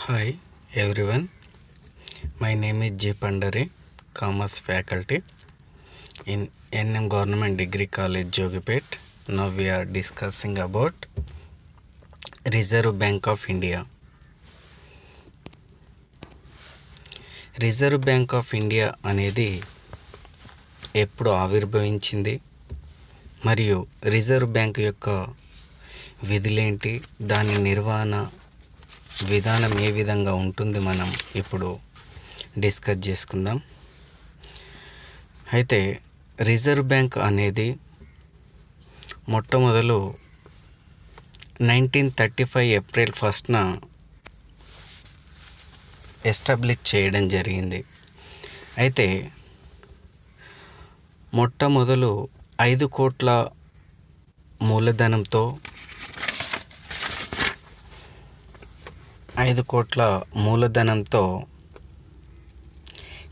Hi everyone, my name is J. Pandare, Commerce faculty in NM Government Degree College, Jogipet. Now we are discussing about Reserve Bank of India. Reserve bank of India అనేది ఎప్పుడు ఆవిర్భవించింది మరియు reserve bank యొక్క విధులేంటి, దాని నిర్వహణ విధానం ఏ విధంగా ఉంటుంది మనం ఇప్పుడు డిస్కస్ చేసుకుందాం. అయితే రిజర్వ్ బ్యాంక్ అనేది మొట్టమొదలు 1935 ఏప్రిల్ 1న ఎస్టాబ్లిష్ చేయడం జరిగింది. అయితే మొట్టమొదలు 5 కోట్ల మూలధనంతో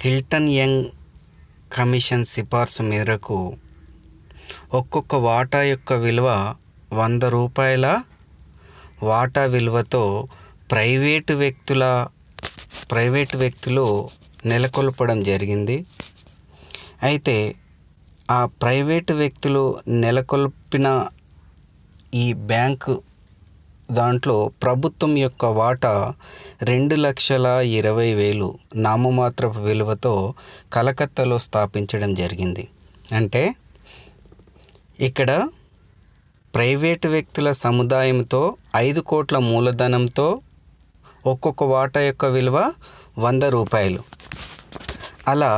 హిల్టన్ యంగ్ కమిషన్ సిఫార్సు మేరకు ఒక్కొక్క వాటా యొక్క విలువ 100 రూపాయల వాటా విలువతో ప్రైవేటు వ్యక్తులు నెలకొల్పడం జరిగింది. అయితే ఆ ప్రైవేటు వ్యక్తులు నెలకొల్పిన ఈ బ్యాంకు దాంట్లో ప్రభుత్వం యొక్క వాటా 2,20,000 నామమాత్రపు విలువతో కలకత్తాలో స్థాపించడం జరిగింది. అంటే ఇక్కడ ప్రైవేటు వ్యక్తుల సముదాయంతో 5 కోట్ల మూలధనంతో ఒక్కొక్క వాటా యొక్క విలువ 100 రూపాయలు. అలా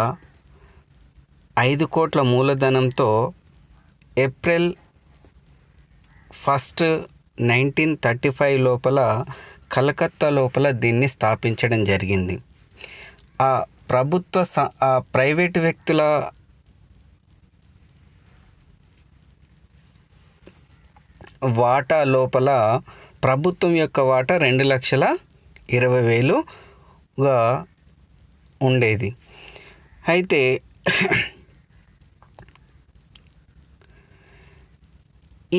5 కోట్ల మూలధనంతో ఏప్రిల్ 1, 1935 లోపల కలకత్తా లోపల దీన్ని స్థాపించడం జరిగింది. ఆ ప్రైవేటు వ్యక్తుల వాటా లోపల ప్రభుత్వం యొక్క వాటా 2,20,000గా ఉండేది. అయితే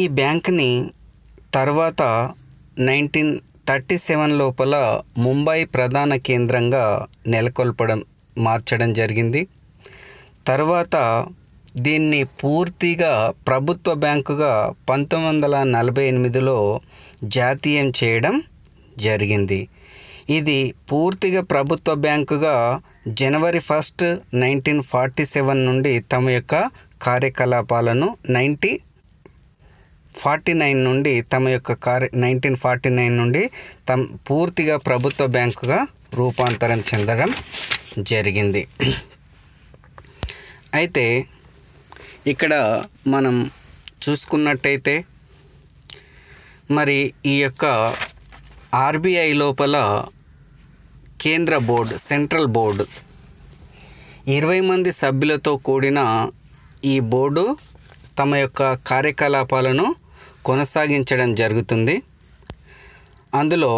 ఈ బ్యాంక్ని తర్వాత 1937 లోపల ముంబై ప్రధాన కేంద్రంగా మార్చడం జరిగింది. తర్వాత దీన్ని పూర్తిగా ప్రభుత్వ బ్యాంకుగా 1948లో జాతీయం చేయడం జరిగింది. ఇది పూర్తిగా ప్రభుత్వ బ్యాంకుగా జనవరి 1, 1947 నుండి తమ యొక్క కార్యకలాపాలను 1949 నుండి పూర్తిగా ప్రభుత్వ బ్యాంకుగా రూపాంతరం చెందడం జరిగింది. అయితే ఇక్కడ మనం చూసుకున్నట్టయితే మరి ఈ యొక్క ఆర్బీఐ లోపల కేంద్ర బోర్డు, సెంట్రల్ బోర్డు 20 మంది సభ్యులతో కూడిన ఈ బోర్డు తమ యొక్క కార్యకలాపాలను కొనసాగించడం జరుగుతుంది. అందులో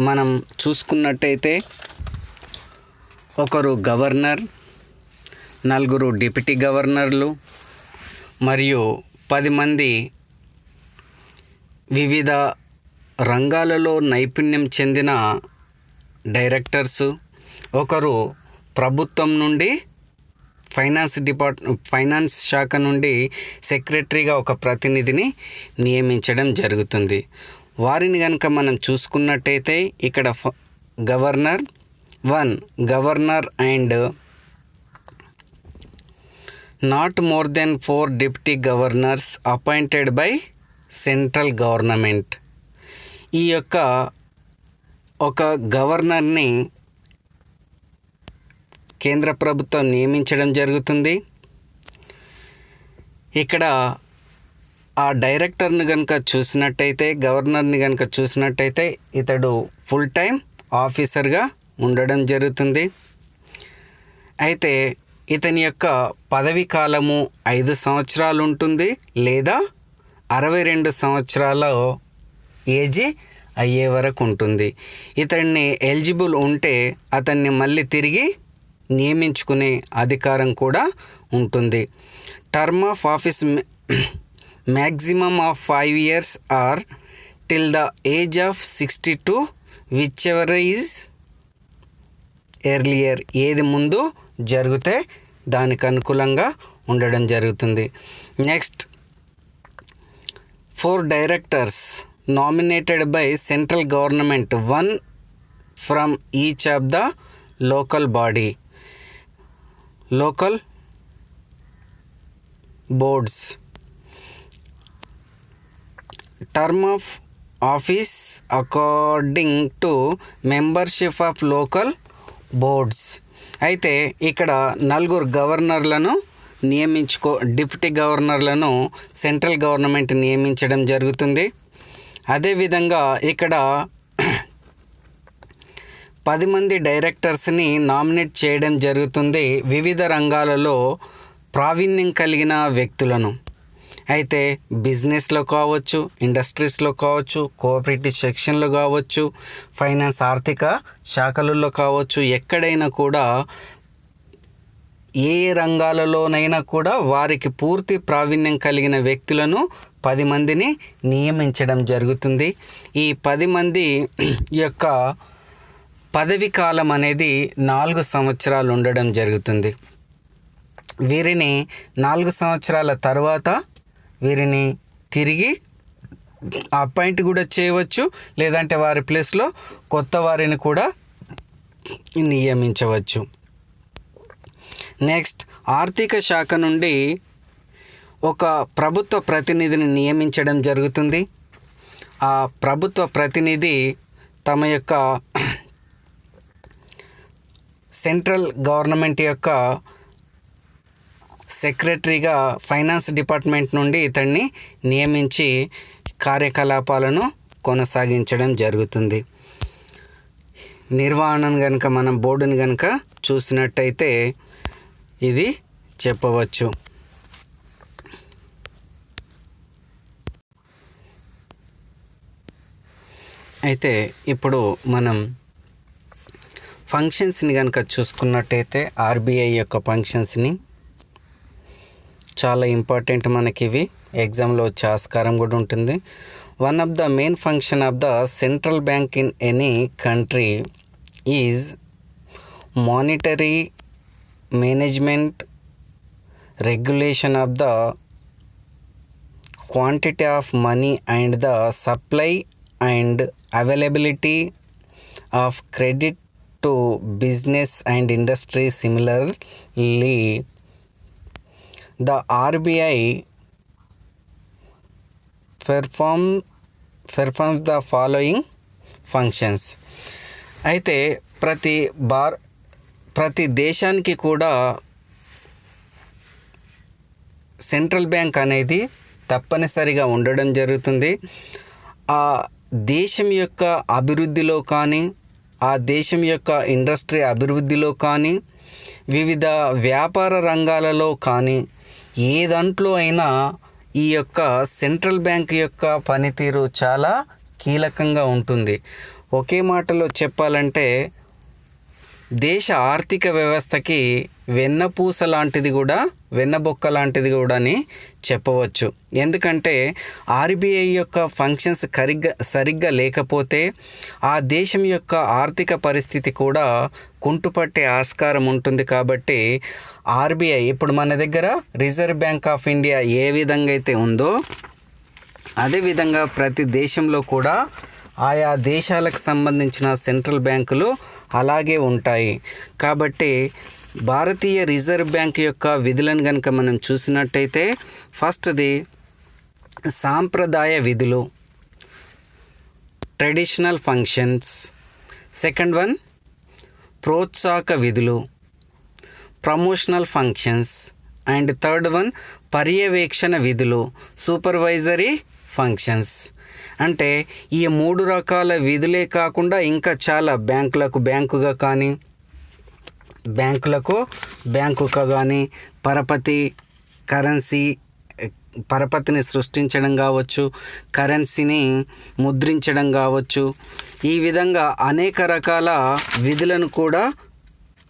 మనం చూసుకున్నట్టయితే ఒకరు గవర్నర్, 4 డిప్యూటీ గవర్నర్లు మరియు 10 మంది వివిధ రంగాలలో నైపుణ్యం చెందిన డైరెక్టర్సు, ఒకరు ప్రభుత్వం నుండి ఫైనాన్స్ శాఖ నుండి సెక్రటరీగా ఒక ప్రతినిధిని నియమించడం జరుగుతుంది. వారిని కనుక మనం చూసుకున్నట్టయితే ఇక్కడ governor and not more than 4 deputy governors appointed by central government. ఈ యొక్క ఒక గవర్నర్ని కేంద్ర ప్రభుత్వం నియమించడం జరుగుతుంది. ఇక్కడ ఆ డైరెక్టర్ని కనుక గవర్నర్ని కనుక చూసినట్టయితే ఇతడు ఫుల్ టైం ఆఫీసర్గా ఉండడం జరుగుతుంది. అయితే ఇతని యొక్క పదవీ కాలము 5 సంవత్సరాలు ఉంటుంది, లేదా 62 సంవత్సరాల ఏజీ అయ్యే వరకు ఉంటుంది. ఇతన్ని ఎలిజిబుల్ ఉంటే అతన్ని మళ్ళీ తిరిగి నియమించుకునే అధికారం కూడా ఉంటుంది. Term of office maximum of 5 years or till the age of 62 which is earlier, ఏది ముందు జరిగితే దానికి అనుకూలంగా ఉండడం జరుగుతుంది. Next, 4 directors nominated by central government, 1 from each of the local body, local boards. Term of office according to membership of local boards. అయితే ఇక్కడ 4 గవర్నర్లను డిప్యూటీ గవర్నర్లను సెంట్రల్ గవర్నమెంట్ నియమించడం జరుగుతుంది. అదేవిధంగా ఇక్కడ 10 మంది డైరెక్టర్స్ని నామినేట్ చేయడం జరుగుతుంది, వివిధ రంగాలలో ప్రావీణ్యం కలిగిన వ్యక్తులను. అయితే బిజినెస్లో కావచ్చు, ఇండస్ట్రీస్లో కావచ్చు, కోఆపరేటివ్ సెక్షన్లో కావచ్చు, ఫైనాన్స్ ఆర్థిక శాఖలలో కావచ్చు, ఎక్కడైనా కూడా ఏ రంగాలలోనైనా కూడా వారికి పూర్తి ప్రావీణ్యం కలిగిన వ్యక్తులను 10 మందిని నియమించడం జరుగుతుంది. ఈ 10 మంది యొక్క పదవి కాలం అనేది 4 సంవత్సరాలు ఉండడం జరుగుతుంది. వీరిని 4 సంవత్సరాల తర్వాత వీరిని తిరిగి అపాయింట్ కూడా చేయవచ్చు, లేదంటే వారి ప్లేస్లో కొత్త వారిని కూడా నియమించవచ్చు. నెక్స్ట్, ఆర్థిక శాఖ నుండి ఒక ప్రభుత్వ ప్రతినిధిని నియమించడం జరుగుతుంది. ఆ ప్రభుత్వ ప్రతినిధి తమ యొక్క సెంట్రల్ గవర్నమెంట్ యొక్క సెక్రటరీగా ఫైనాన్స్ డిపార్ట్మెంట్ నుండి ఇతన్ని నియమించి కార్యకలాపాలను కొనసాగించడం జరుగుతుంది. నిర్వహణను కనుక మనం బోర్డుని కనుక చూసినట్టయితే ఇది చెప్పవచ్చు. అయితే ఇప్పుడు మనం ఫంక్షన్స్ని కనుక చూసుకున్నట్టయితే ఆర్బీఐ యొక్క ఫంక్షన్స్ని చాలా ఇంపార్టెంట్, మనకి ఇవి ఎగ్జామ్లో వచ్చే ఆస్కారం కూడా ఉంటుంది. One of the main function of the central bank in any country is monetary management, regulation of the quantity of money and the supply and availability of credit to business and industry. Similarly the RBI performs the following functions. అయితే ప్రతి దేశానికి కూడా central bank అనేది తప్పనిసరిగా ఉండడం జరుగుతుంది. ఆ దేశం యొక్క అభివృద్ధిలో కానీ, ఆ దేశం యొక్క ఇండస్ట్రీ అభివృద్ధిలో కానీ, వివిధ వ్యాపార రంగాలలో కానీ, ఏ దాంట్లో అయినా ఈ యొక్క సెంట్రల్ బ్యాంక్ యొక్క పనితీరు చాలా కీలకంగా ఉంటుంది. ఒకే మాటలో చెప్పాలంటే దేశ ఆర్థిక వ్యవస్థకి వెన్నపూస లాంటిది కూడా, వెన్నబొక్క లాంటిది కూడా అని చెప్పవచ్చు. ఎందుకంటే ఆర్బీఐ యొక్క ఫంక్షన్స్ సరిగ్గా లేకపోతే ఆ దేశం యొక్క ఆర్థిక పరిస్థితి కూడా కుంటుపట్టే ఆస్కారం ఉంటుంది. కాబట్టి ఆర్బీఐ ఇప్పుడు మన దగ్గర రిజర్వ్ బ్యాంక్ ఆఫ్ ఇండియా ఏ విధంగా అయితే ఉందో అదేవిధంగా ప్రతి దేశంలో కూడా ఆయా దేశాలకు సంబంధించిన సెంట్రల్ బ్యాంకులు అలాగే ఉంటాయి. కాబట్టి భారతీయ రిజర్వ్ బ్యాంక్ యొక్క విధులను కనుక మనం చూసినట్టయితే ఫస్ట్ది సాంప్రదాయ విధులు, ట్రెడిషనల్ ఫంక్షన్స్. సెకండ్ వన్ ప్రోత్సాహక విధులు, promotional functions. And third one పర్యవేక్షణ విధులు, సూపర్వైజరీ ఫంక్షన్స్. అంటే ఈ 3 రకాల విధులే కాకుండా ఇంకా చాలా బ్యాంకుగా కానీ, పరపతిని సృష్టించడం కావచ్చు, కరెన్సీని ముద్రించడం కావచ్చు, ఈ విధంగా అనేక రకాల విధులను కూడా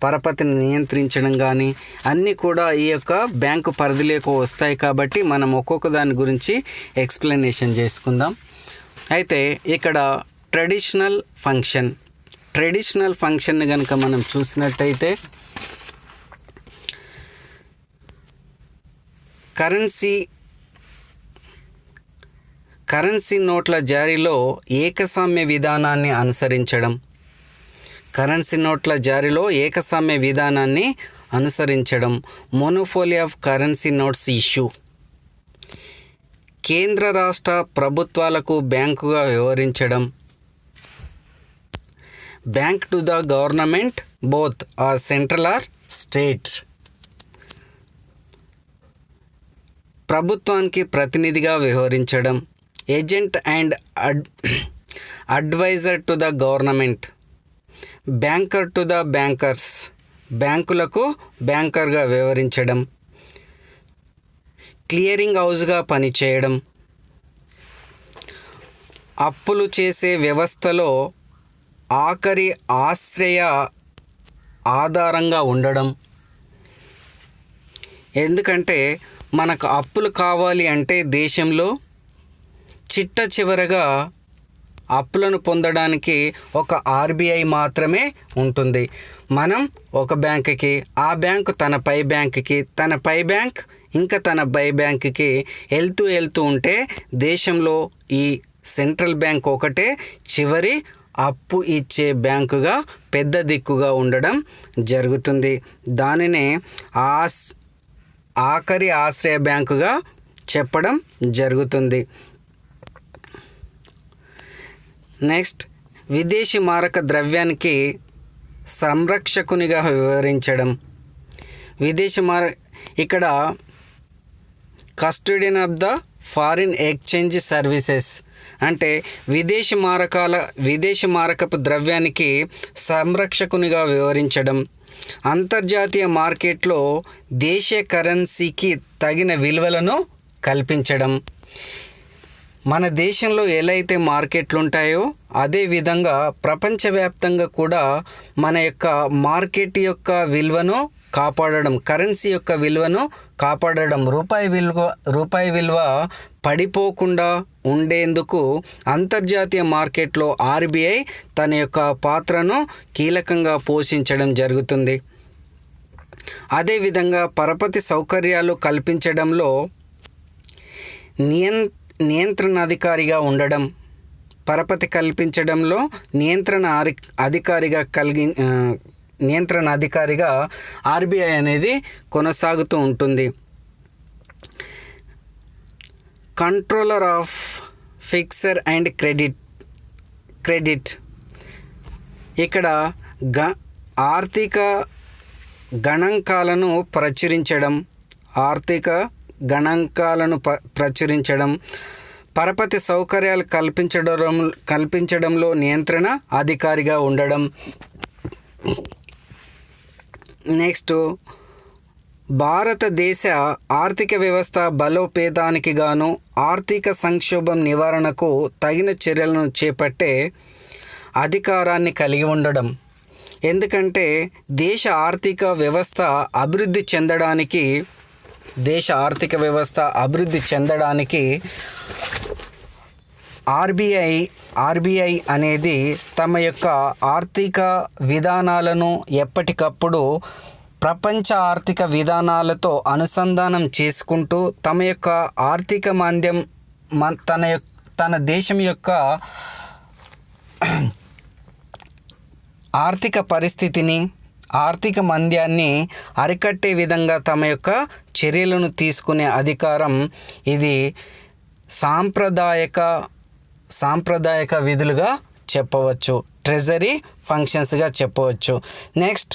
పరపతిని నియంత్రించడం కానీ అన్నీ కూడా ఈ యొక్క బ్యాంకు పరిధిలోకి వస్తాయి. కాబట్టి మనం ఒక్కొక్క దాని గురించి ఎక్స్ప్లెనేషన్ చేసుకుందాం. అయితే ఇక్కడ ట్రెడిషనల్ ఫంక్షన్. ట్రెడిషనల్ ఫంక్షన్ని కనుక మనం చూసినట్టయితే కరెన్సీ నోట్ల జారీలో ఏకస్వామ్య విధానాన్ని అనుసరించడం. కరెన్సీ నోట్ల జారీలో ఏకస్వామ్య విధానాన్ని అనుసరించడం. Monopoly of currency notes issue. కేంద్ర రాష్ట్ర ప్రభుత్వాలకు బ్యాంకుగా వ్యవహరించడం. Bank to the government both or central or state. ప్రభుత్వానికి ప్రతినిధిగా వ్యవహరించడం. Agent and adviser to the government. Banker to the bankers. బ్యాంకులకు బ్యాంకర్గా వ్యవహరించడం. క్లియరింగ్ హౌస్గా పనిచేయడం. అప్పులు చేసే వ్యవస్థలో ఆఖరి ఆశ్రయ ఆధారంగా ఉండడం. ఎందుకంటే మనకు అప్పులు కావాలి అంటే దేశంలో చిట్ట చివరగా అప్పులను పొందడానికి ఒక ఆర్బీఐ మాత్రమే ఉంటుంది. మనం ఒక బ్యాంకుకి, ఆ బ్యాంకు తన పై బ్యాంకుకి, తన పై బ్యాంక్ ఇంకా తన పై బ్యాంకుకి వెళ్తూ ఉంటే దేశంలో ఈ సెంట్రల్ బ్యాంక్ ఒకటే చివరి అప్పు ఇచ్చే బ్యాంకుగా పెద్ద దిక్కుగా ఉండడం జరుగుతుంది. దానినే ఆఖరి ఆశ్రయ బ్యాంకుగా చెప్పడం జరుగుతుంది. నెక్స్ట్, విదేశీ మారక ద్రవ్యానికి సంరక్షకునిగా వ్యవహరించడం. ఇక్కడ custodian of the foreign exchange services అంటే విదేశీ మారకపు ద్రవ్యానికి సంరక్షకునిగా వ్యవహరించడం. అంతర్జాతీయ మార్కెట్లో దేశీయ కరెన్సీకి తగిన విలువలను కల్పించడం. మన దేశంలో ఎలా అయితే మార్కెట్లు ఉంటాయో అదేవిధంగా ప్రపంచవ్యాప్తంగా కూడా మన యొక్క మార్కెట్ యొక్క విలువను కాపాడడం, కరెన్సీ యొక్క విలువను కాపాడడం, రూపాయి విలువ పడిపోకుండా ఉండేందుకు అంతర్జాతీయ మార్కెట్లో ఆర్బీఐ తన యొక్క పాత్రను కీలకంగా పోషించడం జరుగుతుంది. అదేవిధంగా పరపతి సౌకర్యాలు కల్పించడంలో నియంత్రణాధికారిగా ఉండడం. పరపతి కల్పించడంలో నియంత్రణ అధికారిగా ఆర్బీఐ అనేది కొనసాగుతూ ఉంటుంది. కంట్రోలర్ ఆఫ్ ఫిక్సర్ అండ్ క్రెడిట్ ఇక్కడ ఆర్థిక గణాంకాలను ప్రచురించడం, పరపతి సౌకర్యాలు కల్పించడంలో నియంత్రణ అధికారిగా ఉండడం. నెక్స్ట్, భారతదేశ ఆర్థిక వ్యవస్థ బలోపేతానికి గాను ఆర్థిక సంక్షోభం నివారణకు తగిన చర్యలను చేపట్టే అధికారాన్ని కలిగి ఉండడం. ఎందుకంటే దేశ ఆర్థిక వ్యవస్థ అభివృద్ధి చెందడానికి ఆర్బీఐ అనేది తమ యొక్క ఆర్థిక విధానాలను ఎప్పటికప్పుడు ప్రపంచ ఆర్థిక విధానాలతో అనుసంధానం చేసుకుంటూ తమ యొక్క ఆర్థిక మాంద్యం తన దేశం యొక్క ఆర్థిక పరిస్థితిని, ఆర్థిక మాంద్యాన్ని అరికట్టే విధంగా తమ యొక్క చర్యలను తీసుకునే అధికారం ఇది సాంప్రదాయక విధులుగా చెప్పవచ్చు, ట్రెజరీ ఫంక్షన్స్గా చెప్పవచ్చు. నెక్స్ట్,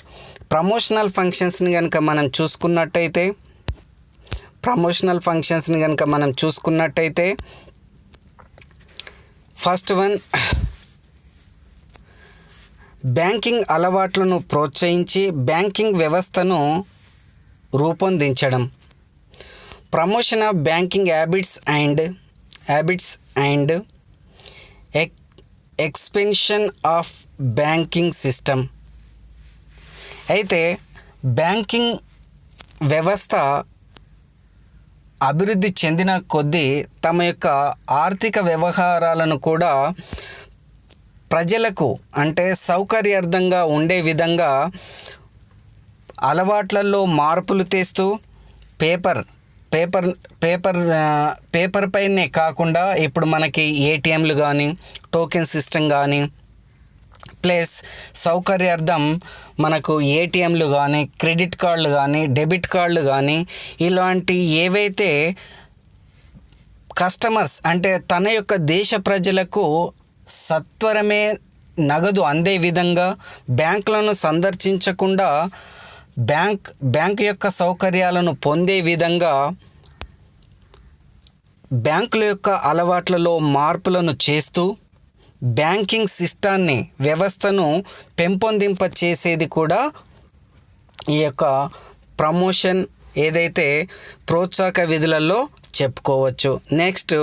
ప్రమోషనల్ ఫంక్షన్స్ని కనుక మనం చూసుకున్నట్టయితే ఫస్ట్ వన్, బ్యాంకింగ్ అలవాట్లను ప్రోత్సహించి బ్యాంకింగ్ వ్యవస్థను రూపొందించడం. Promotion of banking habits and expansion of banking system. అయితే బ్యాంకింగ్ వ్యవస్థ అభివృద్ధి చెందిన కొద్దీ తమ యొక్క ఆర్థిక వ్యవహారాలను కూడా ప్రజలకు అంటే సౌకర్యార్థంగా ఉండే విధంగా అలవాట్లలో మార్పులు తెస్తూ పేపర్ పైనే కాకుండా ఇప్పుడు మనకి ఏటీఎంలు కానీ టోకెన్ సిస్టమ్ కానీ ప్లస్ సౌకర్యార్థం మనకు ఏటీఎంలు కానీ క్రెడిట్ కార్డులు కానీ డెబిట్ కార్డులు కానీ ఇలాంటి ఏవైతే కస్టమర్స్ అంటే తన యొక్క దేశ ప్రజలకు సత్వరమే నగదు అందే విధంగా బ్యాంకులను సందర్శించకుండా బ్యాంక్ యొక్క సౌకర్యాలను పొందే విధంగా బ్యాంకుల యొక్క అలవాట్లలో మార్పులను చేస్తూ బ్యాంకింగ్ సిస్టాన్ని వ్యవస్థను పెంపొందింప చేసేది కూడా ఈ యొక్క ప్రమోషన్ ఏదైతే ప్రోత్సాహక విధులలో చెప్పుకోవచ్చు. నెక్స్ట్,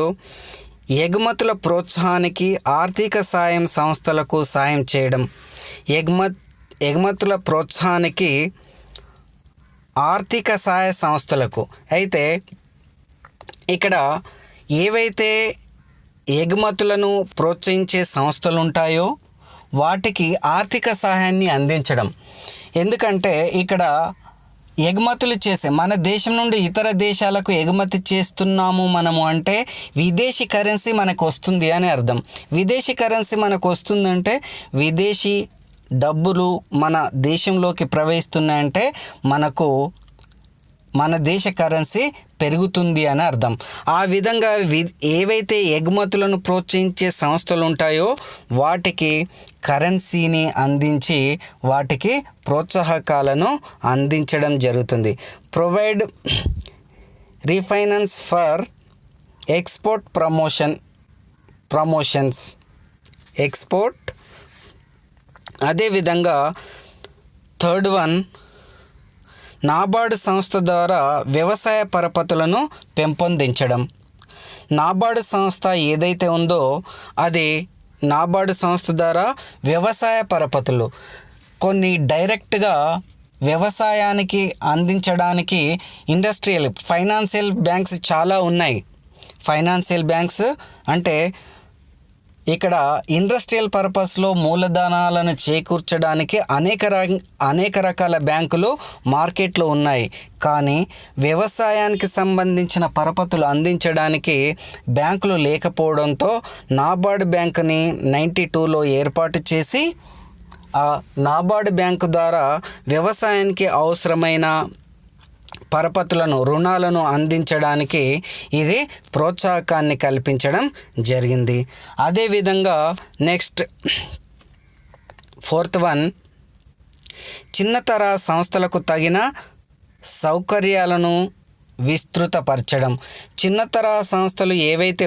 ఎగుమతుల ప్రోత్సాహానికి ఆర్థిక సాయం సంస్థలకు సాయం చేయడం. ఎగుమతుల ప్రోత్సాహానికి ఆర్థిక సహాయ సంస్థలకు అయితే ఇక్కడ ఏవైతే ఎగుమతులను ప్రోత్సహించే సంస్థలు ఉంటాయో వాటికి ఆర్థిక సహాయాన్ని అందించడం. ఎందుకంటే ఇక్కడ ఎగుమతులు చేసే మన దేశం నుండి ఇతర దేశాలకు ఎగుమతి చేస్తున్నాము మనము అంటే విదేశీ కరెన్సీ మనకు వస్తుంది అని అర్థం. విదేశీ కరెన్సీ మనకు వస్తుందంటే విదేశీ డబ్బులు మన దేశంలోకి ప్రవహిస్తున్నాయంటే మనకు మన దేశ కరెన్సీ పెరుగుతుంది అని అర్థం. ఆ విధంగా ఏవైతే ఎగుమతులను ప్రోత్సహించే సంస్థలు ఉంటాయో వాటికి కరెన్సీని అందించి వాటికి ప్రోత్సాహకాలను అందించడం జరుగుతుంది. Provide refinance for export promotions export. అదేవిధంగా థర్డ్ వన్, నాబార్డు సంస్థ ద్వారా వ్యవసాయ పరపతులను పెంపొందించడం. నాబార్డు సంస్థ ఏదైతే ఉందో అది నాబార్డు సంస్థ ద్వారా వ్యవసాయ పరపతులు కొన్ని డైరెక్ట్గా వ్యవసాయానికి అందించడానికి ఫైనాన్షియల్ బ్యాంక్స్ చాలా ఉన్నాయి. ఫైనాన్షియల్ బ్యాంక్స్ అంటే ఇక్కడ ఇండస్ట్రియల్ పర్పస్లో మూలధనాలను చేకూర్చడానికి అనేక రకాల బ్యాంకులు మార్కెట్లో ఉన్నాయి. కానీ వ్యవసాయానికి సంబంధించిన పరపతులు అందించడానికి బ్యాంకులు లేకపోవడంతో నాబార్డు బ్యాంకుని 92లో ఏర్పాటు చేసి ఆ నాబార్డు బ్యాంకు ద్వారా వ్యవసాయానికి అవసరమైన పరపతులను రుణాలను అందించడానికి ఇది ప్రోత్సాహకాన్ని కల్పించడం జరిగింది. అదేవిధంగా నెక్స్ట్ ఫోర్త్ వన్, చిన్నతర సంస్థలకు తగిన సౌకర్యాలను విస్తృతపరచడం. చిన్నతర సంస్థలు ఏవైతే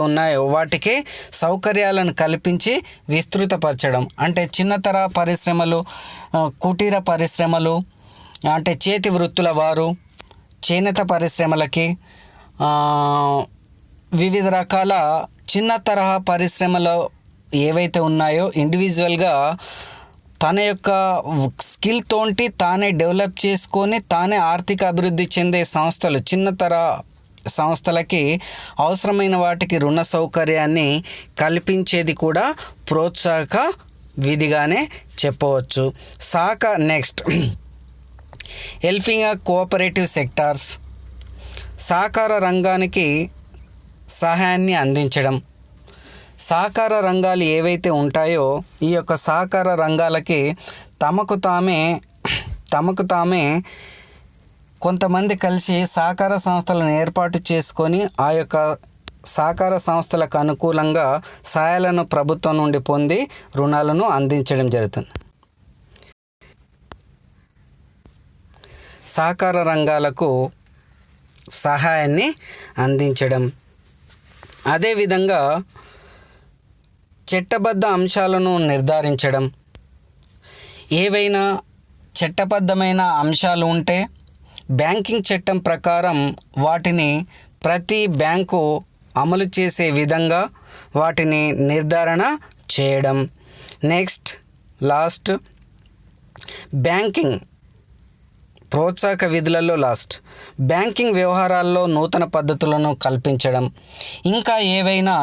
ఉన్నాయో వాటికి సౌకర్యాలను కల్పించి విస్తృతపరచడం. అంటే చిన్నతర పరిశ్రమలు, కుటీర పరిశ్రమలు అంటే చేతి వృత్తుల వారు, చేనేత పరిశ్రమలకి, వివిధ రకాల చిన్న తరహా పరిశ్రమలు ఏవైతే ఉన్నాయో ఇండివిజువల్గా తన యొక్క స్కిల్ తోటి తానే డెవలప్ చేసుకొని తానే ఆర్థిక అభివృద్ధి చెందే సంస్థలు, చిన్నతర సంస్థలకి అవసరమైన వాటికి రుణ సౌకర్యాన్ని కల్పించేది కూడా ప్రోత్సాహక విధిగానే చెప్పవచ్చు. నెక్స్ట్, హెల్పింగ్ కోఆపరేటివ్ సెక్టార్స్, సహకార రంగానికి సహాయాన్ని అందించడం. సహకార రంగాలు ఏవైతే ఉంటాయో ఈ యొక్క సహకార రంగాలకి తమకు తామే కొంతమంది కలిసి సహకార సంస్థలను ఏర్పాటు చేసుకొని ఆ యొక్క సహకార సంస్థలకు అనుకూలంగా సహాయాలను ప్రభుత్వం నుండి పొంది రుణాలను అందించడం జరుగుతుంది. సహకార రంగాలకు సహాయాన్ని అందించడం. అదేవిధంగా చట్టబద్ధ అంశాలను నిర్ధారించడం. ఏవైనా చట్టబద్ధమైన అంశాలు ఉంటే బ్యాంకింగ్ చట్టం ప్రకారం వాటిని ప్రతి బ్యాంకు అమలు చేసే విధంగా వాటిని నిర్ధారణ చేయడం. నెక్స్ట్ లాస్ట్, బ్యాంకింగ్ ప్రోత్సాహక విధులలో లాస్ట్ బ్యాంకింగ్ వ్యవహారాల్లో నూతన పద్ధతులను కల్పించడం, ఇంకా ఏవైనా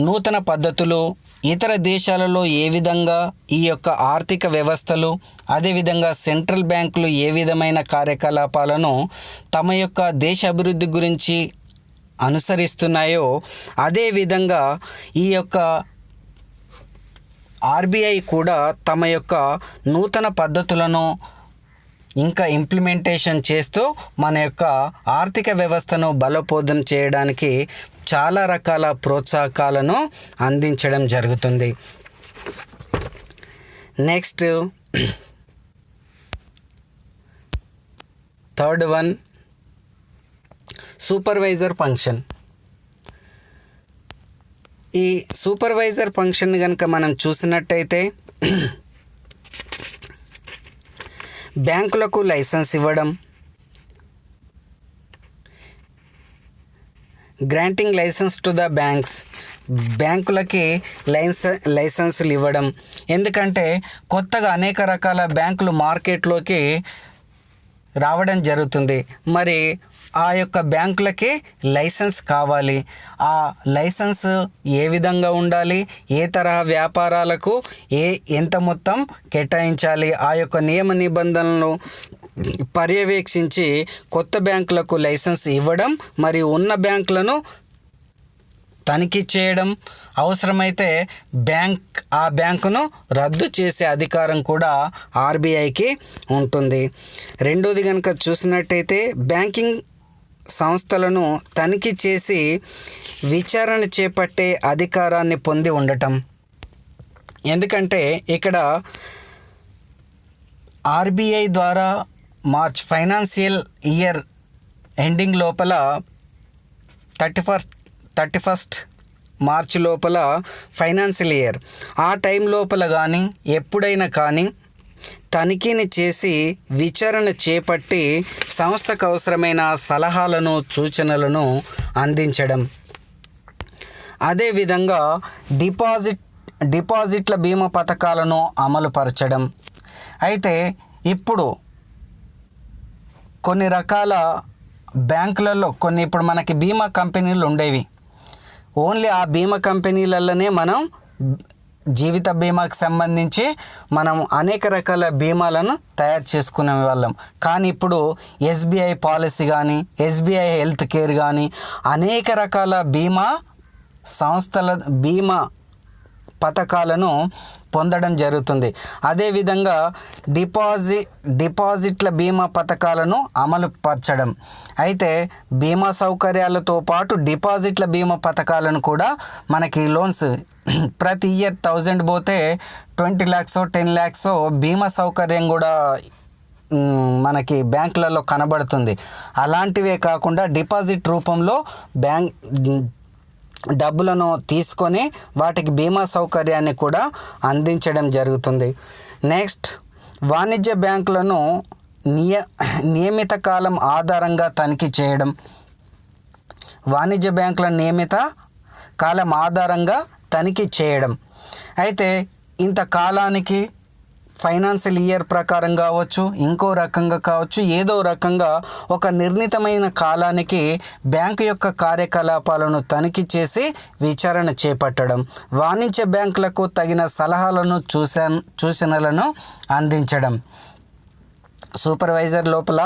నూతన పద్ధతులు ఇతర దేశాలలో ఏ విధంగా ఈ యొక్క ఆర్థిక వ్యవస్థలు, అదేవిధంగా సెంట్రల్ బ్యాంకులు ఏ విధమైన కార్యకలాపాలను తమ యొక్క దేశ అభివృద్ధి గురించి అనుసరిస్తున్నాయో అదేవిధంగా ఈ యొక్క ఆర్బీఐ కూడా తమ యొక్క నూతన పద్ధతులను ఇంకా ఇంప్లిమెంటేషన్ చేస్తూ మన యొక్క ఆర్థిక వ్యవస్థను బలోపేతం చేయడానికి చాలా రకాల ప్రోత్సాహకాలను అందించడం జరుగుతుంది. Next third one supervisor function. ఈ సూపర్వైజర్ ఫంక్షన్ కనుక మనం చూసినట్టయితే బ్యాంకులకు లైసెన్స్ ఇవ్వడం, granting license to the banks, బ్యాంకులకి లైసెన్సులు ఇవ్వడం. ఎందుకంటే కొత్తగా అనేక రకాల బ్యాంకులు మార్కెట్లోకి రావడం జరుగుతుంది. మరి ఆ యొక్క బ్యాంకులకి లైసెన్స్ కావాలి. ఆ లైసెన్స్ ఏ విధంగా ఉండాలి, ఏ తరహా వ్యాపారాలకు ఎంత మొత్తం కేటాయించాలి, ఆ యొక్క నియమ నిబంధనలను పర్యవేక్షించి కొత్త బ్యాంకులకు లైసెన్స్ ఇవ్వడం, మరియు ఉన్న బ్యాంకులను తనిఖీ చేయడం, అవసరమైతే ఆ బ్యాంకును రద్దు చేసే అధికారం కూడా ఆర్బీఐకి ఉంటుంది. రెండోది కనుక చూసినట్టయితే బ్యాంకింగ్ సంస్థలను తనిఖీ చేసి విచారణ చేపట్టే అధికారాన్ని పొంది ఉండటం. ఎందుకంటే ఇక్కడ ఆర్బీఐ ద్వారా ఫైనాన్షియల్ ఇయర్ ఎండింగ్ లోపల 31st మార్చి లోపల ఫైనాన్షియల్ ఇయర్ ఆ టైం లోపల కానీ ఎప్పుడైనా కానీ తనిఖీని చేసి విచారణ చేపట్టి సంస్థకు అవసరమైన సలహాలను సూచనలను అందించడం. అదేవిధంగా డిపాజిట్ల బీమా పథకాలను అమలుపరచడం. అయితే ఇప్పుడు కొన్ని రకాల బ్యాంకులలో ఇప్పుడు మనకి బీమా కంపెనీలు ఉండేవి. ఓన్లీ ఆ బీమా కంపెనీలలోనే మనం జీవిత బీమాకి సంబంధించి మనం అనేక రకాల బీమాలను తయారు చేసుకునే వాళ్ళం. కానీ ఇప్పుడు ఎస్బీఐ పాలసీ కానీ, ఎస్బీఐ హెల్త్ కేర్ కానీ అనేక రకాల బీమా పథకాలను పొందడం జరుగుతుంది. అదేవిధంగా డిపాజిట్ల బీమా పథకాలను అమలు పరచడం. అయితే బీమా సౌకర్యాలతో పాటు డిపాజిట్ల బీమా పథకాలను కూడా మనకి లోన్స్ ప్రతి ఇయర్ 1000 పోతే 20 lakhs 10 lakhs బీమా సౌకర్యం కూడా మనకి బ్యాంకులలో కనబడుతుంది. అలాంటివే కాకుండా డిపాజిట్ రూపంలో డబ్బులను తీసుకొని వాటికి బీమా సౌకర్యాన్ని కూడా అందించడం జరుగుతుంది. నెక్స్ట్ వాణిజ్య బ్యాంకులను నియమిత కాలం ఆధారంగా తనిఖీ చేయడం. వాణిజ్య బ్యాంకుల నియమిత కాలం ఆధారంగా తనిఖీ చేయడం. అయితే ఇంత కాలానికి ఫైనాన్షియల్ ఇయర్ ప్రకారం కావచ్చు, ఇంకో రకంగా కావచ్చు, ఏదో రకంగా ఒక నిర్ణీతమైన కాలానికి బ్యాంకు యొక్క కార్యకలాపాలను తనిఖీ చేసి విచారణ చేపట్టడం. వాణిజ్య బ్యాంకులకు తగిన సలహాలను సూచనలను అందించడం. సూపర్వైజర్ లోపల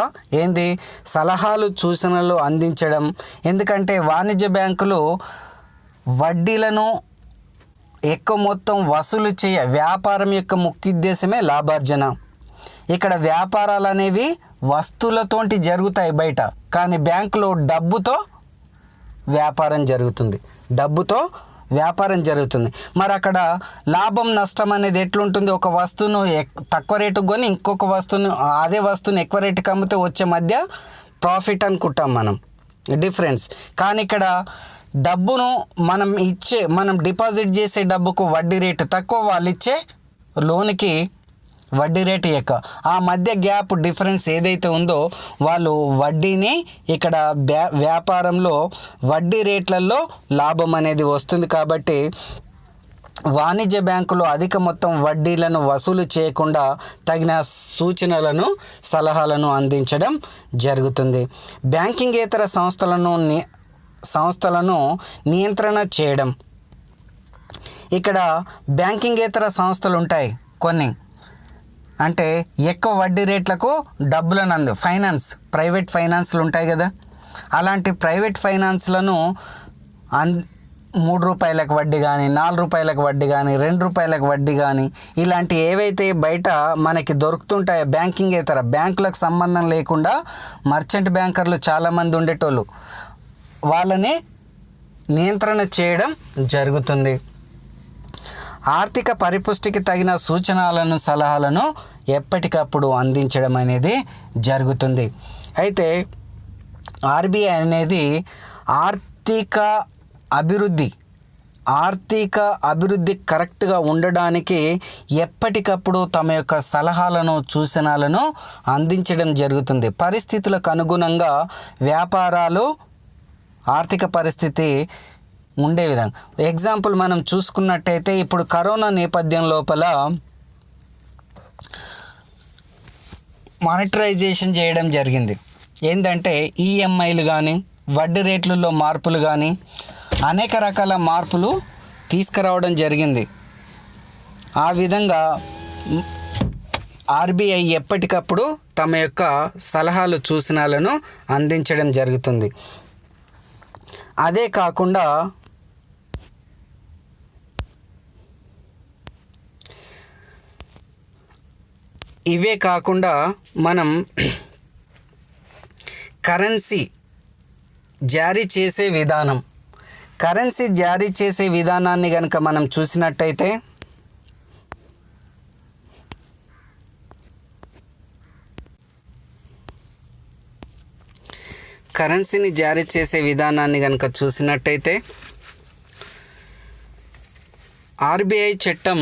సలహాలు సూచనలు అందించడం. ఎందుకంటే వాణిజ్య బ్యాంకులు వడ్డీలను ఎక్కువ మొత్తం వసూలు వ్యాపారం యొక్క ముఖ్య ఉద్దేశమే లాభార్జన. ఇక్కడ వ్యాపారాలు అనేవి వస్తువులతోటి జరుగుతాయి బయట, కానీ బ్యాంకులో డబ్బుతో వ్యాపారం జరుగుతుంది. మరి అక్కడ లాభం నష్టం అనేది ఎట్లుంటుంది? ఒక వస్తువును తక్కువ రేటుకు కొని ఇంకొక అదే వస్తువుని ఎక్కువ రేటుకి అమ్మితే వచ్చే మధ్య ప్రాఫిట్ అనుకుంటాం మనం, డిఫరెన్స్. కానీ ఇక్కడ డబ్బును మనం డిపాజిట్ చేసే డబ్బుకు వడ్డీ రేటు తక్కువ, వాళ్ళు ఇచ్చే లోన్కి వడ్డీ రేటు ఎక్కువ. ఆ మధ్య గ్యాప్ డిఫరెన్స్ ఏదైతే ఉందో వాళ్ళు వడ్డీని ఇక్కడ వ్యాపారంలో వడ్డీ రేట్లలో లాభం అనేది వస్తుంది. కాబట్టి వాణిజ్య బ్యాంకులు అధిక మొత్తం వడ్డీలను వసూలు చేయకుండా తగిన సూచనలను సలహాలను అందించడం జరుగుతుంది. బ్యాంకింగేతర సంస్థలను నియంత్రణ చేయడం. ఇక్కడ బ్యాంకింగేతర సంస్థలు ఉంటాయి కొన్ని, అంటే ఎక్కువ వడ్డీ రేట్లకు డబ్బులను ఫైనాన్స్, ప్రైవేట్ ఫైనాన్స్లు ఉంటాయి కదా, అలాంటి ప్రైవేట్ ఫైనాన్స్లను 3 రూపాయలకు వడ్డీ కానీ, 4 రూపాయలకు వడ్డీ కానీ, 2 రూపాయలకు వడ్డీ కానీ, ఇలాంటి ఏవైతే బయట మనకి దొరుకుతుంటాయో బ్యాంకింగేతర, బ్యాంకులకు సంబంధం లేకుండా మర్చెంట్ బ్యాంకర్లు చాలామంది ఉండేటోళ్ళు, వాళ్ళని నియంత్రణ చేయడం జరుగుతుంది. ఆర్థిక పరిపుష్టికి తగిన సూచనలను సలహాలను ఎప్పటికప్పుడు అందించడం అనేది జరుగుతుంది. అయితే ఆర్బీఐ అనేది ఆర్థిక అభివృద్ధి కరెక్ట్గా ఉండడానికి ఎప్పటికప్పుడు తమ యొక్క సలహాలను సూచనలను అందించడం జరుగుతుంది. పరిస్థితులకు అనుగుణంగా వ్యాపారాలు, ఆర్థిక పరిస్థితి ఉండే విధంగా. ఎగ్జాంపుల్ మనం చూసుకున్నట్టయితే ఇప్పుడు కరోనా నేపథ్యం లోపల మానిటరైజేషన్ చేయడం జరిగింది. ఏంటంటే ఈఎంఐలు కానీ, వడ్డీ రేట్లలో మార్పులు కానీ, అనేక రకాల మార్పులు తీసుకురావడం జరిగింది. ఆ విధంగా ఆర్బీఐ ఎప్పటికప్పుడు తమ యొక్క సలహాలు సూచనలను అందించడం జరుగుతుంది. అదే కాకుండా ఇవే కాకుండా మనం కరెన్సీ జారీ చేసే విధానాన్ని కనుక మనం చూసినట్టయితే ఆర్బీఐ చట్టం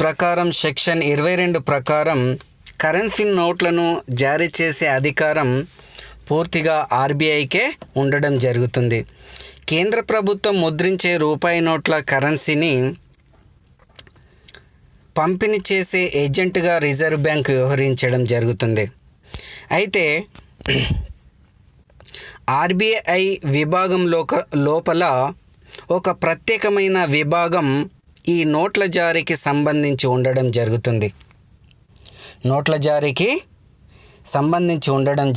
ప్రకారం సెక్షన్ 22 ప్రకారం కరెన్సీ నోట్లను జారీ చేసే అధికారం పూర్తిగా ఆర్బీఐకే ఉండడం జరుగుతుంది. కేంద్ర ప్రభుత్వం ముద్రించే రూపాయి నోట్ల కరెన్సీని పంపిణీ చేసే ఏజెంట్గా రిజర్వ్ బ్యాంక్ వ్యవహరించడం జరుగుతుంది. అయితే ఆర్బీఐ విభాగం లోపల ఒక ప్రత్యేకమైన విభాగం ఈ నోట్ల జారీకి సంబంధించి ఉండడం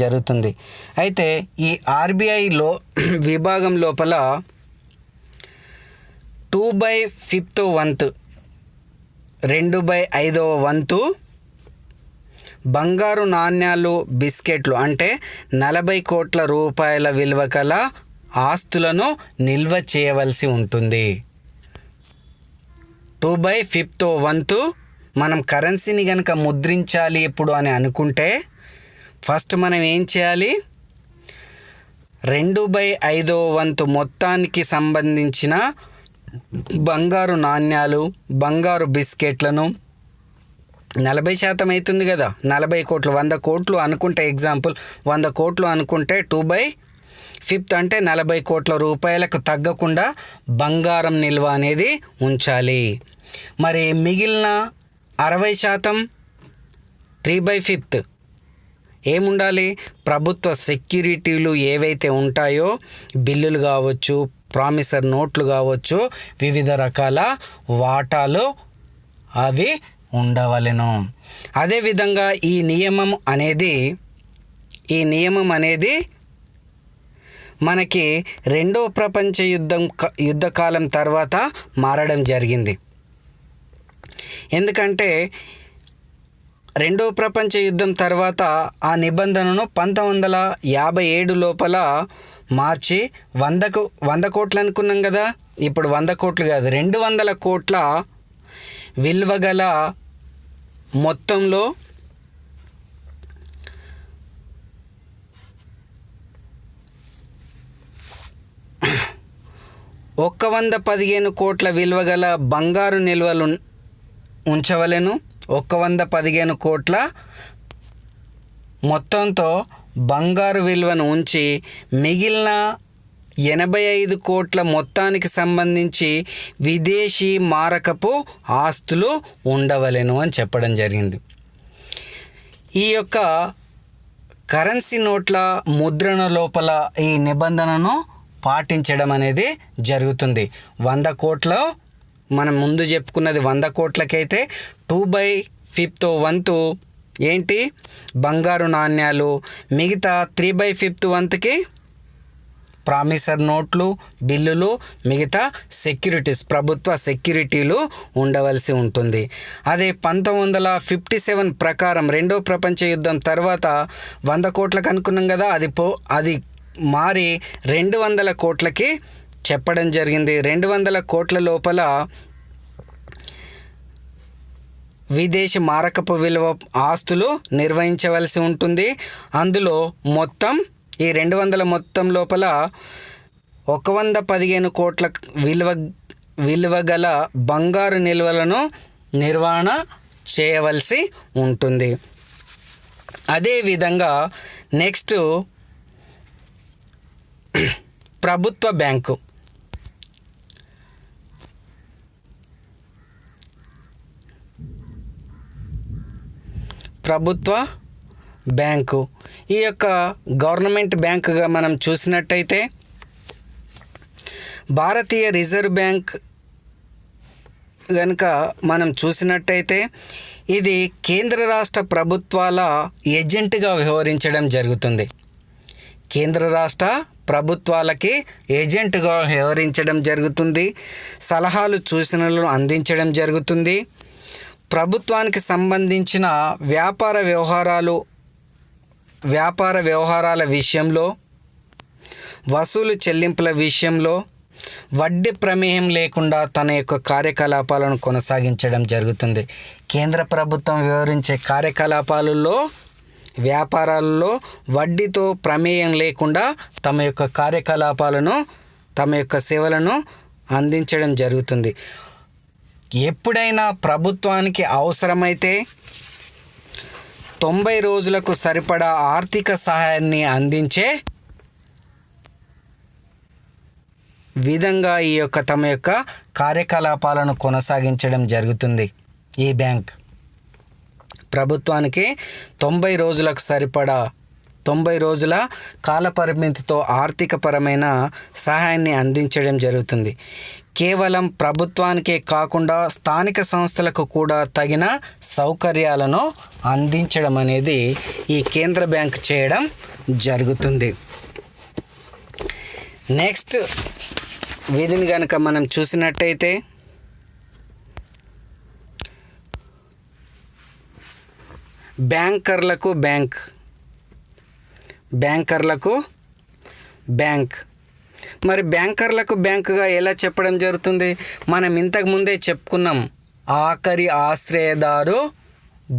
జరుగుతుంది. అయితే ఈ ఆర్బీఐలో విభాగం లోపల 2/5 వంతు, 2/5 వంతు బంగారు నాణ్యాలు, బిస్కెట్లు అంటే 40 కోట్ల రూపాయల విలువ కల ఆస్తులను నిల్వ చేయవలసి ఉంటుంది. 2/5 వంతు మనం కరెన్సీని కనుక ముద్రించాలి ఇప్పుడు అని అనుకుంటే ఫస్ట్ మనం ఏం చేయాలి? 2/5 వంతు మొత్తానికి సంబంధించిన బంగారు నాణ్యాలు, బంగారు బిస్కెట్లను 40% అవుతుంది కదా, 40 కోట్లు, 100 కోట్లు అనుకుంటే, ఎగ్జాంపుల్ 100 కోట్లు అనుకుంటే 2/5 అంటే 40 కోట్ల రూపాయలకు తగ్గకుండా బంగారం నిల్వ అనేది ఉంచాలి. మరి మిగిలిన 60% 3/5 ఏముండాలి? ప్రభుత్వ సెక్యూరిటీలు ఏవైతే ఉంటాయో, బిల్లులు కావచ్చు, ప్రామిసర్ నోట్లు కావచ్చు, వివిధ రకాల వాటాలు అవి ఉండవలెను. అదేవిధంగా ఈ నియమం అనేది మనకి రెండో ప్రపంచ యుద్ధ కాలం తర్వాత మారడం జరిగింది. ఎందుకంటే రెండో ప్రపంచ యుద్ధం తర్వాత ఆ నిబంధనను 1957 లోపల మార్చి 100 కోట్లు అనుకున్నాం కదా, ఇప్పుడు 100 కోట్లు కాదు, 200 కోట్ల విలువగల మొత్తంలో ఒక్క 115 కోట్ల విలువగల బంగారు నిల్వలు ఉంచవలెను. 115 కోట్ల మొత్తంతో బంగారు విలువను ఉంచి మిగిలిన 85 కోట్ల మొత్తానికి సంబంధించి విదేశీ మారకపు ఆస్తులు ఉండవలెను అని చెప్పడం జరిగింది. ఈ యొక్క కరెన్సీ నోట్ల ముద్రణ లోపల ఈ నిబంధనను పాటించడం అనేది జరుగుతుంది. 100 కోట్ల మనం ముందు చెప్పుకున్నది 100 కోట్లకైతే 2/5 వంతు ఏంటి బంగారు నాణ్యాలు, మిగతా 3/5 వంతుకి ప్రామిసర్ నోట్లు, బిల్లులు, మిగతా సెక్యూరిటీస్ ప్రభుత్వ సెక్యూరిటీలు ఉండవలసి ఉంటుంది. అదే 1957 ప్రకారం రెండో ప్రపంచ యుద్ధం తర్వాత 100 కోట్లకు అనుకున్నాం కదా, అది మారి 200 కోట్లకి చెప్పడం జరిగింది. 200 కోట్ల లోపల విదేశీ మారకపు విలువ ఆస్తులు నిర్వహించవలసి ఉంటుంది. అందులో మొత్తం ఈ 200 మొత్తం లోపల 115 కోట్ల విలువ గల బంగారు నిల్వలను నిర్వహణ చేయవలసి ఉంటుంది. అదేవిధంగా నెక్స్ట్ ప్రభుత్వ బ్యాంకు. ప్రభుత్వ బ్యాంకు ఈ యొక్క గవర్నమెంట్ బ్యాంకుగా మనం చూసినట్టయితే భారతీయ రిజర్వ్ బ్యాంక్ కనుక మనం చూసినట్టయితే ఇది కేంద్ర రాష్ట్ర ప్రభుత్వాల ఏజెంట్గా వ్యవహరించడం జరుగుతుంది. కేంద్ర రాష్ట్ర ప్రభుత్వాలకి ఏజెంట్గా వ్యవహరించడం జరుగుతుంది. సలహాలు సూచనలను అందించడం జరుగుతుంది. ప్రభుత్వానికి సంబంధించిన వ్యాపార వ్యవహారాల విషయంలో, వసూలు చెల్లింపుల విషయంలో వడ్డీ ప్రమేయం లేకుండా తన యొక్క కార్యకలాపాలను కొనసాగించడం జరుగుతుంది. కేంద్ర ప్రభుత్వం వ్యవహరించే కార్యకలాపాలలో, వ్యాపారాలలో వడ్డీతో ప్రమేయం లేకుండా తమ యొక్క కార్యకలాపాలను, తమ యొక్క సేవలను అందించడం జరుగుతుంది. ఎప్పుడైనా ప్రభుత్వానికి అవసరమైతే 90 రోజులకు సరిపడా ఆర్థిక సహాయాన్ని అందించే విధంగా ఈ యొక్క తమ యొక్క కార్యకలాపాలను కొనసాగించడం జరుగుతుంది. ఈ బ్యాంక్ ప్రభుత్వానికి 90 రోజులకు సరిపడా 90 రోజుల కాలపరిమితితో ఆర్థికపరమైన సహాయాన్ని అందించడం జరుగుతుంది. కేవలం ప్రభుత్వానికే కాకుండా స్థానిక సంస్థలకు కూడా తగిన సౌకర్యాలను అందించడం అనేది ఈ కేంద్ర బ్యాంక్ చేయడం జరుగుతుంది. నెక్స్ట్ విధిని కనుక మనం చూసినట్టయితే బ్యాంకర్లకు బ్యాంక్. మరి బ్యాంకర్లకు బ్యాంకుగా ఎలా చెప్పడం జరుగుతుంది? మనం ఇంతకు ముందే చెప్పుకున్నాం, ఆఖరి ఆశ్రయదారు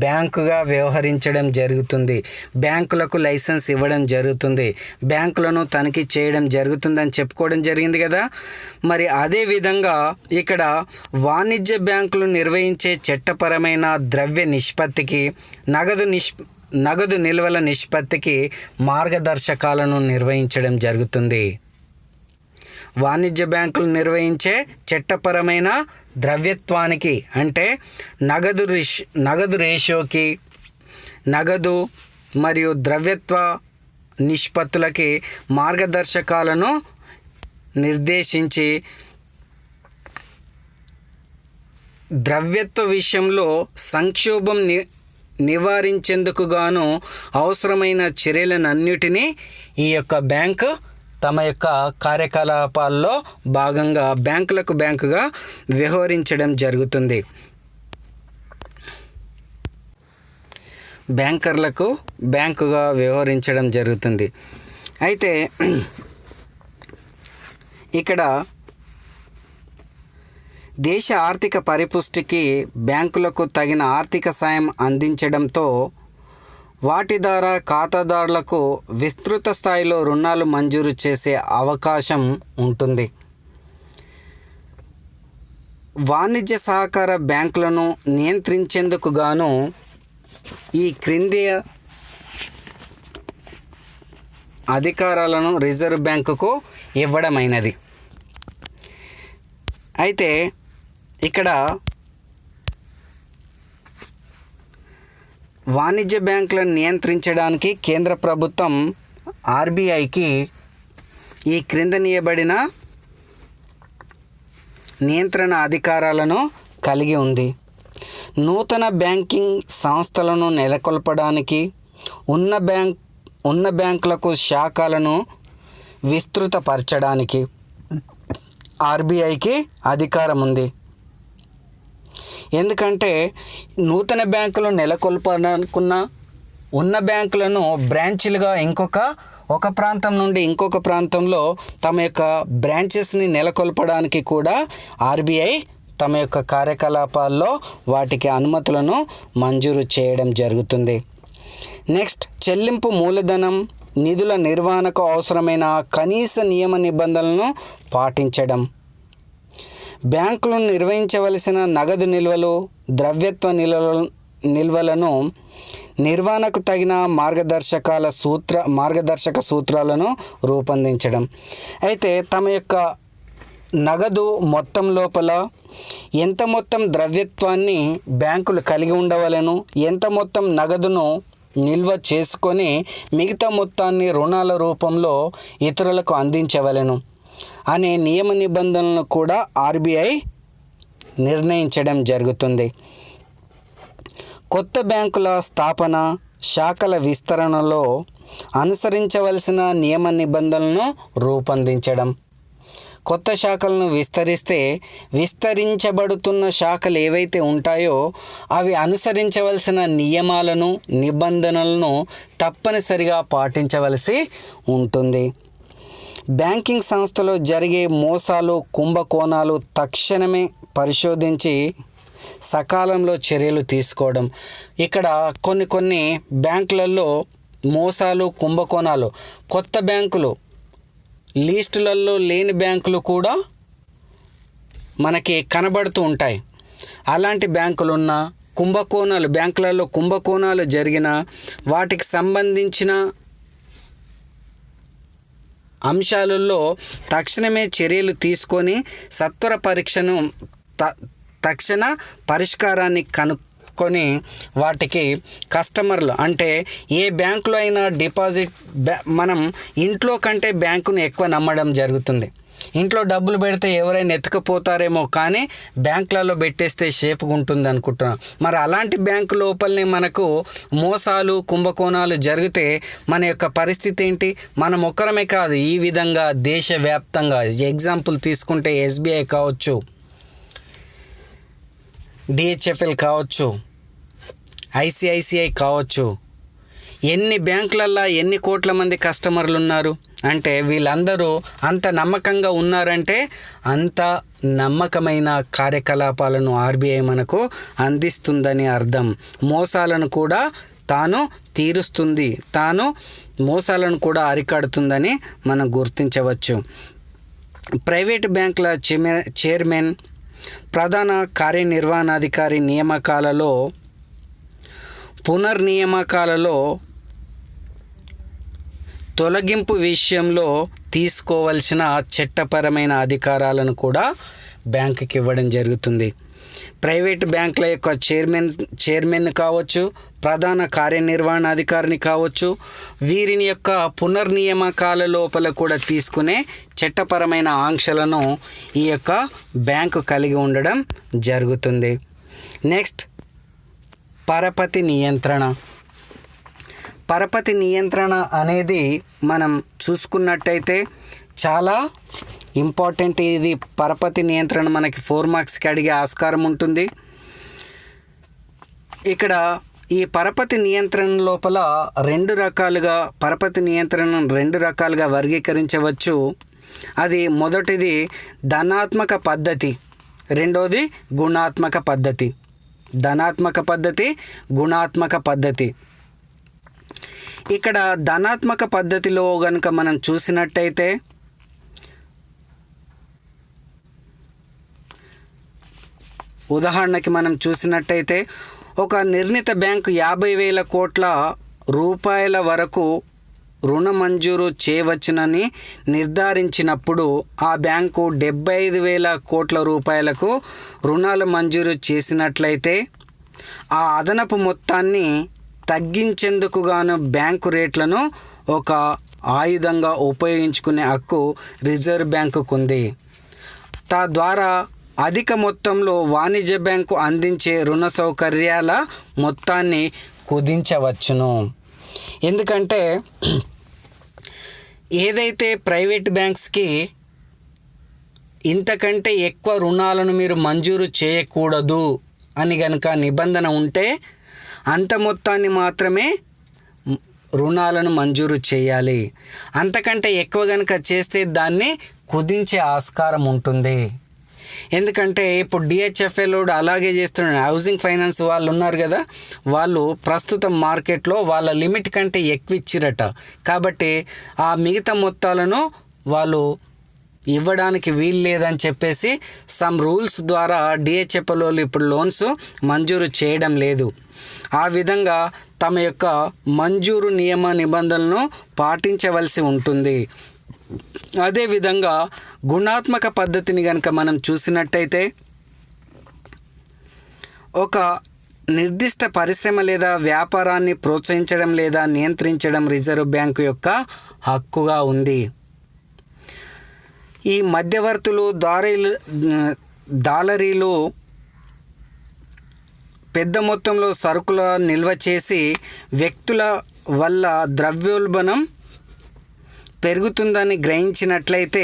బ్యాంకుగా వ్యవహరించడం జరుగుతుంది. బ్యాంకులకు లైసెన్స్ ఇవ్వడం జరుగుతుంది. బ్యాంకులను తనిఖీ చేయడం జరుగుతుందని చెప్పుకోవడం జరిగింది కదా. మరి అదేవిధంగా ఇక్కడ వాణిజ్య బ్యాంకులు నిర్వహించే చట్టపరమైన ద్రవ్య నిష్పత్తికి, నగదు నిల్వల నిష్పత్తికి మార్గదర్శకాలను నిర్వహించడం జరుగుతుంది. వాణిజ్య బ్యాంకులు నిర్వహించే చట్టపరమైన ద్రవ్యత్వానికి అంటే నగదు రేషియోకి, నగదు మరియు ద్రవ్యత్వ నిష్పత్తులకి మార్గదర్శకాలను నిర్దేశించి ద్రవ్యత్వ విషయంలో సంక్షోభం నివారించేందుకు గాను అవసరమైన చర్యలన్నిటినీ ఈ యొక్క బ్యాంకు తమ యొక్క కార్యకలాపాల్లో భాగంగా బ్యాంకులకు బ్యాంకుగా వ్యవహరించడం జరుగుతుంది. బ్యాంకర్లకు బ్యాంకుగా వ్యవహరించడం జరుగుతుంది. అయితే ఇక్కడ దేశ ఆర్థిక పరిపుష్టికి బ్యాంకులకు తగిన ఆర్థిక సాయం అందించడంతో వాటి ద్వారా ఖాతాదారులకు విస్తృత స్థాయిలో రుణాలు మంజూరు చేసే అవకాశం ఉంటుంది. వాణిజ్య సహకార బ్యాంకులను నియంత్రించేందుకు గాను ఈ క్రింది అధికారాలను రిజర్వ్ బ్యాంకుకు ఇవ్వడమైనది. అయితే ఇక్కడ వాణిజ్య బ్యాంకులను నియంత్రించడానికి కేంద్ర ప్రభుత్వం ఆర్బీఐకి ఈ క్రిందనియబడిన నియంత్రణ అధికారాలను కలిగి ఉంది. నూతన బ్యాంకింగ్ సంస్థలను నెలకొల్పడానికి, ఉన్న బ్యాంకులకు శాఖలను విస్తృతపరచడానికి ఆర్బీఐకి అధికారం ఉంది. ఎందుకంటే నూతన బ్యాంకులు నెలకొల్పాలనుకున్న ఉన్న బ్యాంకులను బ్రాంచీలుగా ఒక ప్రాంతం నుండి ఇంకొక ప్రాంతంలో తమ యొక్క బ్రాంచెస్ని నెలకొల్పడానికి కూడా ఆర్బీఐ తమ యొక్క కార్యకలాపాల్లో వాటికి అనుమతులను మంజూరు చేయడం జరుగుతుంది. నెక్స్ట్, చెల్లింపు మూలధనం, నిధుల నిర్వహణకు అవసరమైన కనీస నియమ నిబంధనలను పాటించడం, బ్యాంకులు నిర్వహించవలసిన నగదు నిల్వలు, ద్రవ్యత్వ నిల్వలను నిర్వహణకు తగిన మార్గదర్శక సూత్రాలను రూపొందించడం. అయితే తమ యొక్క నగదు మొత్తం లోపల ఎంత మొత్తం ద్రవ్యత్వాన్ని బ్యాంకులు కలిగి ఉండవలను, ఎంత మొత్తం నగదును నిల్వ చేసుకొని మిగతా మొత్తాన్ని రుణాల రూపంలో ఇతరులకు అందించవలెను అనే నియమ నిబంధనలను కూడా ఆర్బీఐ నిర్ణయించడం జరుగుతుంది. కొత్త బ్యాంకుల స్థాపన, శాఖల విస్తరణలో అనుసరించవలసిన నియమ నిబంధనలను రూపొందించడం. కొత్త శాఖలను విస్తరించబడుతున్న శాఖలు ఏవైతే ఉంటాయో అవి అనుసరించవలసిన నియమాలను, నిబంధనలను తప్పనిసరిగా పాటించవలసి ఉంటుంది. బ్యాంకింగ్ సంస్థలో జరిగే మోసాలు, కుంభకోణాలు తక్షణమే పరిశోధించి సకాలంలో చర్యలు తీసుకోవడం. ఇక్కడ కొన్ని బ్యాంకులలో మోసాలు, కుంభకోణాలు, కొత్త బ్యాంకులు, లిస్టులలో లేని బ్యాంకులు కూడా మనకి కనబడుతూ ఉంటాయి. అలాంటి బ్యాంకులున్న బ్యాంకులలో కుంభకోణాలు జరిగిన వాటికి సంబంధించిన అంశాలలో తక్షణమే చర్యలు తీసుకొని సత్వర పరీక్షను తక్షణ పరిష్కారాన్ని కనుక్కొని వాటికి కస్టమర్లు అంటే ఏ బ్యాంకులో అయినా మనం ఇంట్లో కంటే బ్యాంకును ఎక్కువ నమ్మడం జరుగుతుంది. ఇంట్లో డబ్బులు పెడితే ఎవరైనా ఎత్తుకుపోతారేమో కానీ బ్యాంకులలో పెట్టేస్తే సేఫ్గా ఉంటుంది అనుకుంటున్నాం. మరి అలాంటి బ్యాంకు లోపలనే మనకు మోసాలు, కుంభకోణాలు జరిగితే మన యొక్క పరిస్థితి ఏంటి? మనం ఒక్కరమే కాదు, ఈ విధంగా దేశవ్యాప్తంగా ఎగ్జాంపుల్ తీసుకుంటే ఎస్బీఐ కావచ్చు, డిహెచ్ఎఫ్ఎల్ కావచ్చు, ఐసిఐసిఐ కావచ్చు, ఎన్ని బ్యాంకులల్లో ఎన్ని కోట్ల మంది కస్టమర్లు ఉన్నారు అంటే వీళ్ళందరూ అంత నమ్మకంగా ఉన్నారంటే అంత నమ్మకమైన కార్యకలాపాలను ఆర్బీఐ మనకు అందిస్తుందని అర్థం. మోసాలను కూడా తాను తీరుస్తుంది, తాను మోసాలను కూడా అరికడుతుందని మనం గుర్తించవచ్చు. ప్రైవేటు బ్యాంకుల చైర్మన్, ప్రధాన కార్యనిర్వహణాధికారి నియామకాలలో, పునర్నియామకాలలో, తొలగింపు విషయంలో తీసుకోవాల్సిన చట్టపరమైన అధికారాలను కూడా బ్యాంకుకి ఇవ్వడం జరుగుతుంది. ప్రైవేటు బ్యాంకుల యొక్క చైర్మన్ కావచ్చు, ప్రధాన కార్యనిర్వహణాధికారిని కావచ్చు, వీరిని యొక్క పునర్నియామకాల లోపల కూడా తీసుకునే చట్టపరమైన ఆంక్షలను ఈ యొక్క బ్యాంకు కలిగి ఉండడం జరుగుతుంది. నెక్స్ట్, పరపతి నియంత్రణ. పరపతి నియంత్రణ అనేది మనం చూసుకున్నట్టయితే చాలా ఇంపార్టెంట్. ఇది పరపతి నియంత్రణ మనకి 4 మార్క్స్కి అడిగే ఆస్కారం ఉంటుంది. ఇక్కడ ఈ పరపతి నియంత్రణ లోపల పరపతి నియంత్రణను రెండు రకాలుగా వర్గీకరించవచ్చు. అది మొదటిది ధనాత్మక పద్ధతి, రెండోది గుణాత్మక పద్ధతి. ధనాత్మక పద్ధతి, గుణాత్మక పద్ధతి. ఇక్కడ ధనాత్మక పద్ధతిలో కనుక మనం చూసినట్టయితే ఉదాహరణకి మనం చూసినట్టయితే ఒక నిర్ణీత బ్యాంకు 50,000 కోట్ల రూపాయల వరకు రుణ మంజూరు చేయవచ్చునని నిర్ధారించినప్పుడు ఆ బ్యాంకు 75,000 కోట్ల రూపాయలకు రుణాలు మంజూరు చేసినట్లయితే ఆ అదనపు మొత్తాన్ని తగ్గించేందుకు గాను బ్యాంకు రేట్లను ఒక ఆయుధంగా ఉపయోగించుకునే హక్కు రిజర్వ్ బ్యాంకుకు ఉంది. తద్వారా అధిక మొత్తంలో వాణిజ్య బ్యాంకు అందించే రుణ సౌకర్యాల మొత్తాన్ని కుదించవచ్చును. ఎందుకంటే ఏదైతే ప్రైవేట్ బ్యాంక్స్కి ఇంతకంటే ఎక్కువ రుణాలను మీరు మంజూరు చేయకూడదు అని కనుక నిబంధన ఉంటే అంత మొత్తాన్ని మాత్రమే రుణాలను మంజూరు చేయాలి. అంతకంటే ఎక్కువ కనుక చేస్తే దాన్ని కుదించే ఆస్కారం ఉంటుంది. ఎందుకంటే ఇప్పుడు డిహెచ్ఎఫ్ఎల్ అలాగే చేస్తున్నారు. హౌసింగ్ ఫైనాన్స్ వాళ్ళు ఉన్నారు కదా, వాళ్ళు ప్రస్తుతం మార్కెట్లో వాళ్ళ లిమిట్ కంటే ఎక్కువ ఇచ్చిరట. కాబట్టి ఆ మిగతా మొత్తాలను వాళ్ళు ఇవ్వడానికి వీలు లేదని చెప్పేసి సమ్ రూల్స్ ద్వారా డిహెచ్ఎఫ్ఎల్ వాళ్ళు ఇప్పుడు లోన్స్ మంజూరు చేయడం లేదు. ఆ విధంగా తమ యొక్క మంజూరు నియమ నిబంధనలను పాటించవలసి ఉంటుంది. అదేవిధంగా గుణాత్మక పద్ధతిని కనుక మనం చూసినట్టయితే ఒక నిర్దిష్ట పరిశ్రమ లేదా వ్యాపారాన్ని ప్రోత్సహించడం లేదా నియంత్రించడం రిజర్వ్ బ్యాంకు యొక్క హక్కుగా ఉంది. ఈ మధ్యవర్తులు దాలరీలు పెద్ద మొత్తంలో సరుకుల నిల్వ చేసి వ్యక్తుల వల్ల ద్రవ్యోల్బణం పెరుగుతుందని గ్రహించినట్లయితే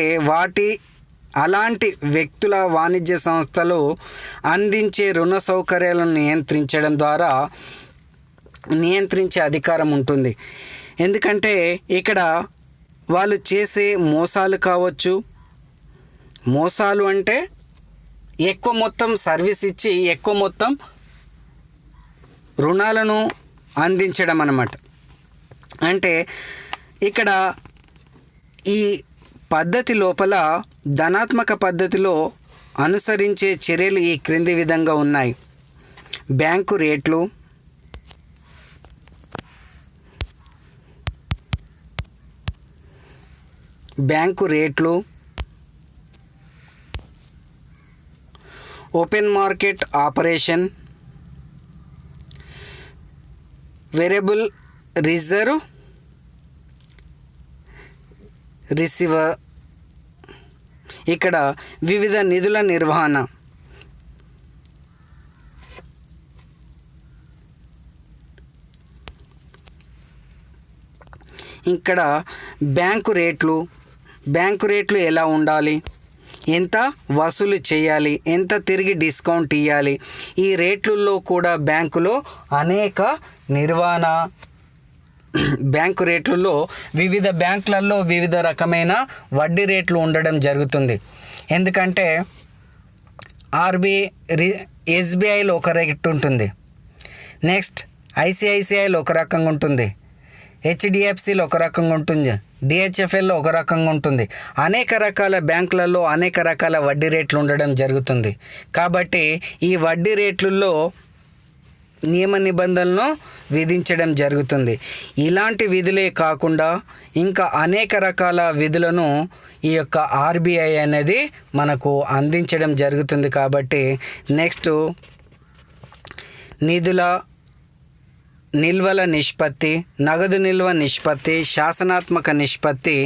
అలాంటి వ్యక్తుల వాణిజ్య సంస్థలు అందించే రుణ సౌకర్యాలను నియంత్రించే అధికారం ఉంటుంది. ఎందుకంటే ఇక్కడ వాళ్ళు చేసే మోసాలు కావచ్చు. మోసాలు అంటే ఎక్కువ మొత్తం సర్వీస్ ఇచ్చి ఎక్కువ మొత్తం రుణాలను అందించడం అన్నమాట. అంటే ఇక్కడ ఈ పద్ధతి లోపల ధనాత్మక పద్ధతిలో అనుసరించే చర్యలు ఈ క్రింది విధంగా ఉన్నాయి. బ్యాంకు రేట్లు, open market operation, variable receiver, ఇక్కడ వివిధ నిధుల నిర్వహణ, ఇక్కడ బ్యాంకు రేట్లు ఎలా ఉండాలి, ఎంత వసూలు చేయాలి, ఎంత తిరిగి డిస్కౌంట్ ఇవ్వాలి. ఈ రేట్లలో కూడా బ్యాంకులో అనేక నిర్వహణ, బ్యాంకు రేట్లలో వివిధ బ్యాంకులలో వివిధ రకమైన వడ్డీ రేట్లు ఉండడం జరుగుతుంది. ఎందుకంటే ఎస్బీఐలో ఒక రేట్ ఉంటుంది, నెక్స్ట్ ఐసిఐసిఐలో ఒక రకంగా ఉంటుంది, హెచ్డిఎఫ్సిలో ఒక రకంగా ఉంటుంది, డిహెచ్ఎఫ్ఎల్లో ఒక రకంగా ఉంటుంది. అనేక రకాల బ్యాంకులలో అనేక రకాల వడ్డీ రేట్లు ఉండడం జరుగుతుంది. కాబట్టి ఈ వడ్డీ రేట్లలో నియమ నిబంధనలను విధించడం జరుగుతుంది. ఇలాంటి విధులే కాకుండా ఇంకా అనేక రకాల విధులను ఈ యొక్క ఆర్బీఐ అనేది మనకు అందించడం జరుగుతుంది. కాబట్టి నెక్స్ట్ నిల్వల నిష్పత్తి, నగదు నిల్వ నిష్పత్తి, శాసనాత్మక నిష్పత్తి,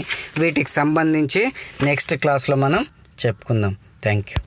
వీటికి సంబంధించి నెక్స్ట్ క్లాస్లో మనం చెప్పుకుందాం. Thank you.